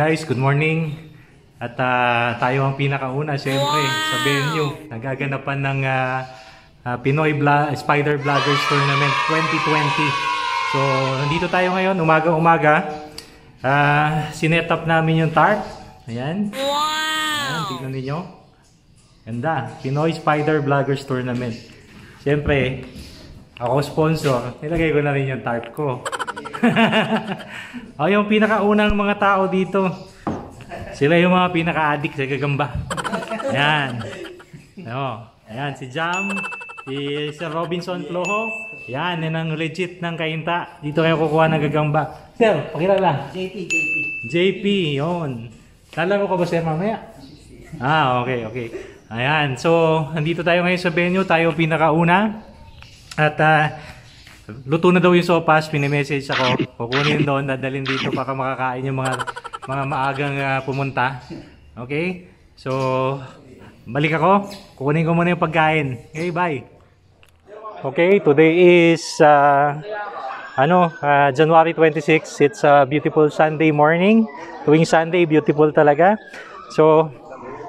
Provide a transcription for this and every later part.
Guys, good morning. At tayo ang pinakauna siyempre sa venue. Nagaganapan ng Pinoy Spider Bloggers Tournament 2020. So, nandito tayo ngayon, umaga-umaga. Sinet up namin yung tarp. Ayan. Ayan, tignan ninyo. Ganda. Pinoy Spider Bloggers Tournament. Siyempre, ako sponsor. Nilagay ko na rin yung tarp ko. Yung pinakaunang mga tao dito. Sila yung mga pinaka-addict sa gagamba. Ayan. Ayan, si Jam, si Sir Robinson Ploho. Yan ang legit ng kainta. Dito kayo kukuha ng gagamba. Sir, pakilala. JP, yun. Lalaro ka ba, sir, mamaya? Okay. Ayan, so, nandito tayo ngayon sa venue. Tayo pinakauna. At, luto na daw yung sopas, pinimessage ako. Kukunin doon, dadalhin dito para makakain yung mga maagang pumunta. Okay? So, balik ako. Kukunin ko muna yung pagkain. Okay, bye. Okay, today is January 26. It's a beautiful Sunday morning. Tuwing Sunday, beautiful talaga. So,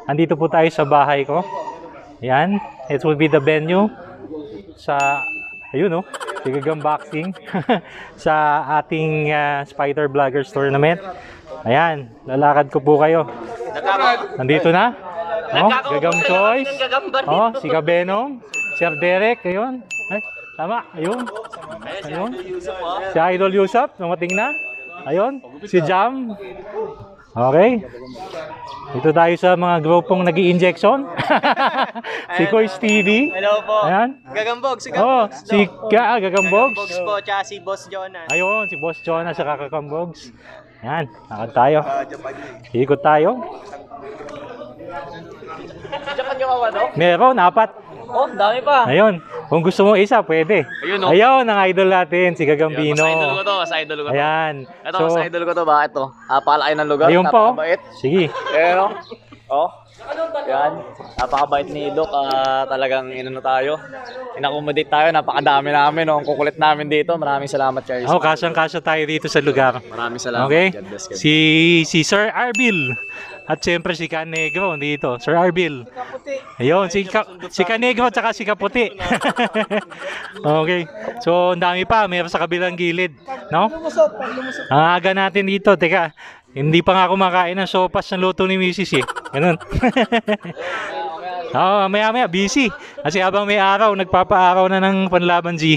andito po tayo sa bahay ko. Yan. It will be the venue sa Gagambboxing sa ating Spider Bloggers Tournament. Ayan, lalakad ko po kayo. Nandito na. Gagam Choice. Si Kabenong. Sir Derek, ayun. Ay, tama, ayun. Si Idol Yusuf, dumating na. Ayun, si Jam. Okay. Dito tayo sa mga grupong nag-i-injection. Si Kois TV. Hello po. Ayan. Gagambog, si Gagambog. Gagambog po, tsaka si Boss Jonas. Ayun, si Boss Jonas sa Gagambog. Ayan, lakad tayo. Ikot tayo. Japan yung awa, no? Meron, 4. Oh, dami pa. Ayun, kung gusto mo isa, pwede. Ayun, ang idol natin, si Gagambino. Sa idol ko to. Ayan. Ito, sa idol ko to. Bakit to? Napakalain ng lugar. Ayun po. Sige. Ayan, yan. Napakabait ni Doc. Talagang tayo. In-accommodate tayo. Napakadami namin. Ang kukulit namin dito. Maraming salamat, Charles. Kasyang-kasya tayo dito sa lugar. Maraming salamat. Okay? Si Sir Arbil. At siyempre si Canegro dito. Sir Arbil. Ayun, si Canegro at saka si Kaputi. Okay. So, ang dami pa. Meron sa kabilang gilid. No? Ang aga natin dito. Teka, hindi pa nga kumakain ng sopas ng luto ni Mrs. Ganun. Maya busy. Kasi habang may araw, nagpapaaraw na ng panlaban G.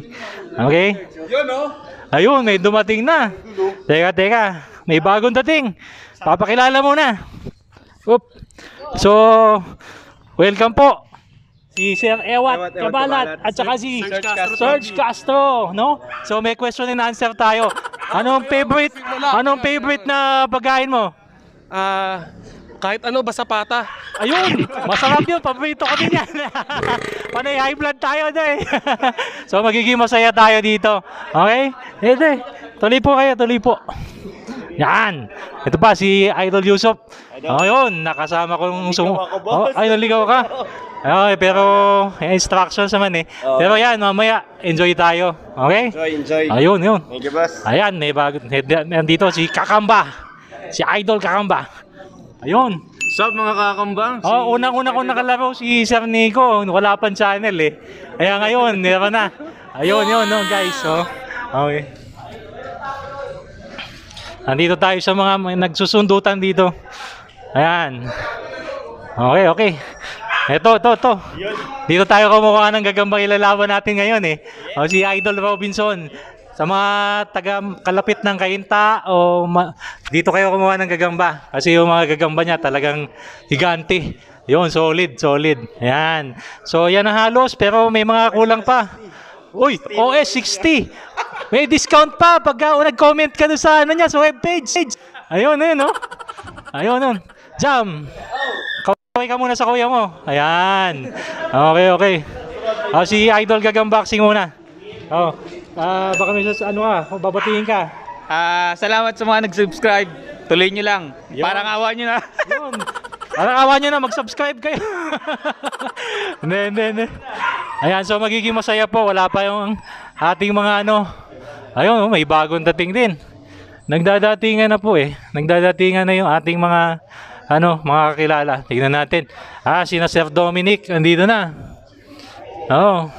Okay? Ayun, may dumating na. Teka. May bagong dating. Papakilala muna. So, welcome po. Si Sir Ewat Kabalat at saka si Serge Castro, no? So may question and answer tayo. Anong favorite na pagkain mo? Kahit ano, basta pata. Ayun, masarap yun. Paborito ko din yan. Panay high blood tayo doon. So magiging masaya tayo dito. Okay? Tuloy po kayo, tuloy po. Yan. Ito pa si Idol Yusuf. Ayun, nakasama ko yung naligaw ka. Pero instructions naman Pero yan, mamaya enjoy tayo. Okay? Enjoy. Ayun. Thank you, boss. Ayan, may bago. Nandito si Kakamba. Si Idol Kakamba. Ayun. Sup mga kakambang? Unang-una ko nakalaro si Sir Nico. Wala pang channel Kaya ngayon, meron na. Ayun, guys. Okay. Nandito tayo sa mga nagsusundutan dito. Ayan. Okay. Ito. Dito tayo kumukuha ng gagambang ilalaban natin ngayon si Idol Robinson. Sa mga taga-kalapit ng kainta dito kayo kumuha ng gagamba. Kasi yung mga gagamba niya talagang higante. Yun, solid. Ayan. So yan ang halos pero may mga kulang pa. Uy, OS 60. May discount pa pag nag-comment ka doon sa sa webpage. Ayun. Ayun. Jam. Kaway ka muna sa kuya mo. Ayan. Okay. Si Idol Gagambboxing muna. Baka may babatiin ka. Salamat sa mga nag-subscribe. Tuloy nyo lang. Parang awa nyo na. Yun. Parang awa nyo na, mag-subscribe kayo. Hindi. Ayan, so magiging masaya po. Wala pa yung ating mga Ayun, may bagong dating din. nagdadatingan na po eh. Nagdadatingan na yung ating mga mga kakilala. Tingnan natin. Sina Sir Dominic, andito na. Oo.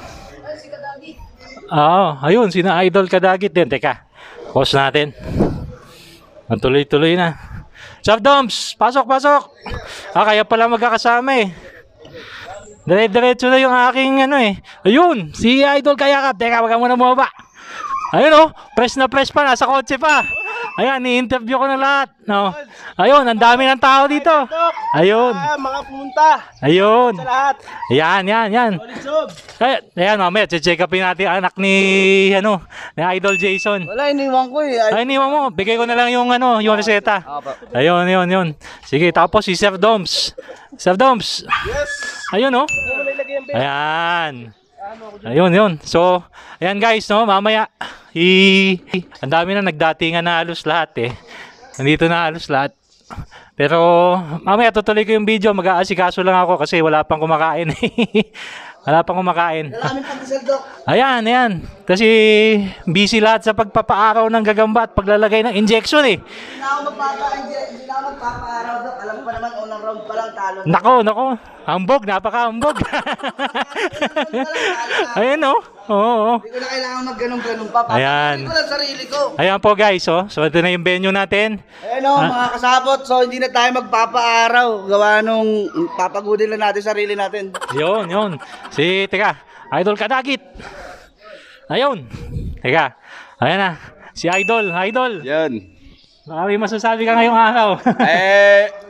Ayun, sina Idol Kadagit din. Teka, pause natin. Tuloy-tuloy na. Sir Doms, pasok. Kaya pala magkakasama eh. Dire-diretso na yung aking Ayun, si Idol Kayakap. Teka, wag ka muna bumaba. Ayun press na press pa, nasa kotse pa. Ayan, ni-interview ko na lahat. No. Ayun, ang dami ng tao dito. Ayun. Mga pumunta. Ayun. Sa lahat. Yan. Ayan, mamaya, check upin natin anak ni Idol Jason. Wala, iniwan ko eh. Ay, iniwan mo. Bigay ko na lang yung yung reseta. Ayun. Sige, tapos si Sir Doms. Sir Doms. Yes. Ayun, Ayan. Ayun. So, ayan guys, mamaya ang dami na nagdatingan na halos lahat eh. Nandito na halos lahat. Pero mamaya tutuloy ko yung video, mag-aasikaso lang ako kasi wala pang kumakain. Wala pang kumakain. Ayan. Kasi busy lahat sa pagpapaaraw ng gagamba at paglalagay ng injection eh. Hindi na ako magpapaaraw, Dok. Alam pa naman, unang round pa lang talo. Nako. Hambog, napaka-hambog. Ayan Oo. Hindi ko na kailangan mag-ganong-ganong pa. Ayan. Hindi ko lang sarili ko. Ayan po guys, so ito na yung venue natin. Ayan mga kasabot. So hindi na tayo magpapaaraw. Gawa nung papagudin lang natin sarili natin. Yun. Teka, Idol Kadagit. Ayun. Teka, ayan na. Si Idol. Yan. Baka may masasabi ka ngayong araw.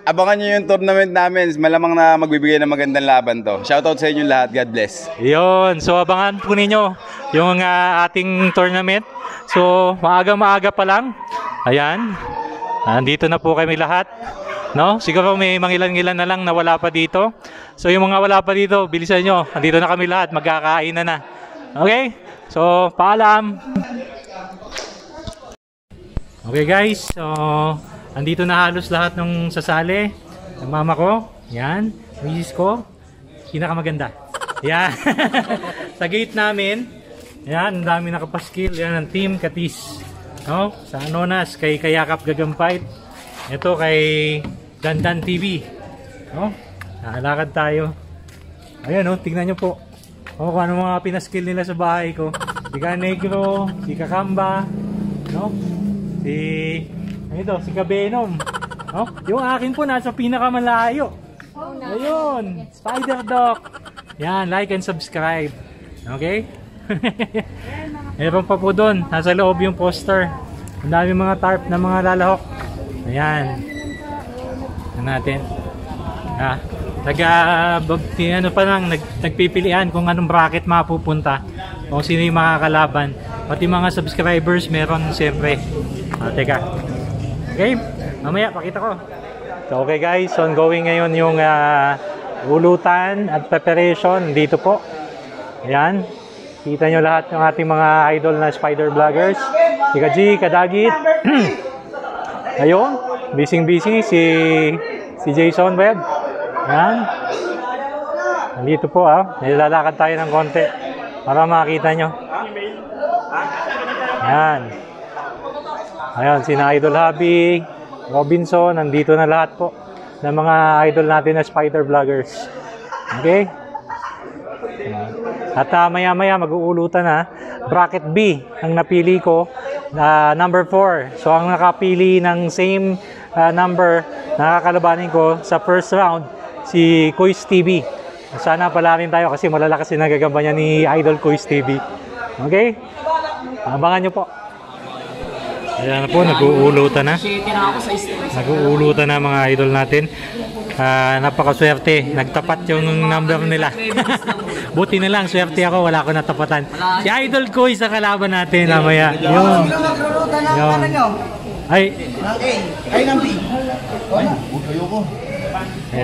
Abangan nyo yung tournament namin. Malamang na magbibigay ng magandang laban to. Shoutout sa inyo lahat. God bless. Yun. So, abangan po ninyo yung ating tournament. So, maaga pa lang. Ayan. Nandito na po kami lahat. No? Siguro may mangilan-ngilan na lang na wala pa dito. So, yung mga wala pa dito, bilisan nyo. Nandito na kami lahat. Magkakain na. Okay? So, paalam. Okay guys, so andito na halos lahat ng sasali. Ang mama ko, yan, misis ko, pinakamaganda. Yan. Sa gate namin, yan, ang dami nakapaskil. Yan ang team Katis. No? Sa Anonas, kay Kayakap Gagampait. Ito kay Dandan TV. No? Nakalakad tayo. Ayan tingnan nyo po. Kung ano mga pinaskil nila sa bahay ko. Si Negro, si Kakamba, no? Si Kabenom. No? Yung akin po nasa pinakamalayo. Ayun, Spider Doc. Yan, like and subscribe. Okay? Meron pa po doon, nasa loob yung poster. Ang dami mga tarp na mga lalahok. Ayan. Natin. Nagpipilian kung anong bracket mapupunta. Kung sino yung makakalaban. Pati mga subscribers meron siyempre. Teka. Okay, mamaya pakita ko. So, okay guys, ongoing ngayon yung ulutan at preparation dito po. Ayan. Kita nyo lahat ng ating mga idol na spider vloggers. Si Kaji, Kadagit. Ayun, busy si Jason Webb. Ayan. Nandito po nilalakad tayo ng konti para makita nyo. Ayan. Ayan, sina Idol Habi, Robinson, nandito na lahat po ng mga idol natin na spider vloggers. Okay? At maya-maya mag-uulutan bracket B ang napili ko, number 4. So ang nakapili ng same number nakakalabanin ko sa first round, si Kois TV. Sana palarin tayo kasi malalakas yung nagagamba niya ni Idol Kois TV. Okay? Abangan nyo po. Ayan na po, nag-uulutan na. Nag-uulutan na mga idol natin. Napakaswerte. Nagtapat yung number nila. Buti na lang, swerte ako. Wala ko natapatan. Si Idol Kois sa kalaban natin. Namaya. Yun. Yun. Ay. Ng B.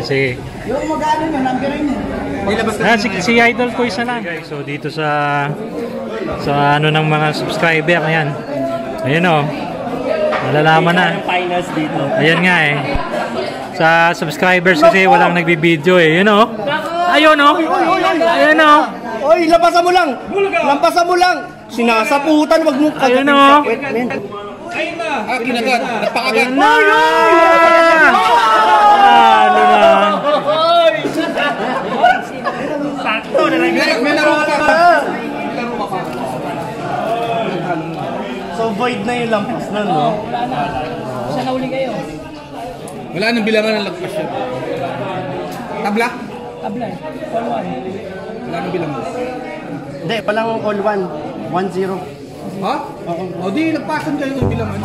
Sige. Yung magano nyo, number nyo. Si Idol Kois na lang. So dito sa ano ng mga subscriber. Ayan. Ayan malalaman na. Ayan nga sa subscribers kasi walang nagbibideo Yun ayun ayun Oy, lampasan mo lang. Lampasan mo lang. Sinasaputan, wag mo ayun Kinagat. Napakagat. Ano naman? May laro ka pa. So void na yung lampas nun, no? Wala nang bilangan ng lagpas yan. Tabla? Wala nang bilangan. Hindi, palang all one. 1-0. Ha? O di, nagpasan kayo ng bilangan.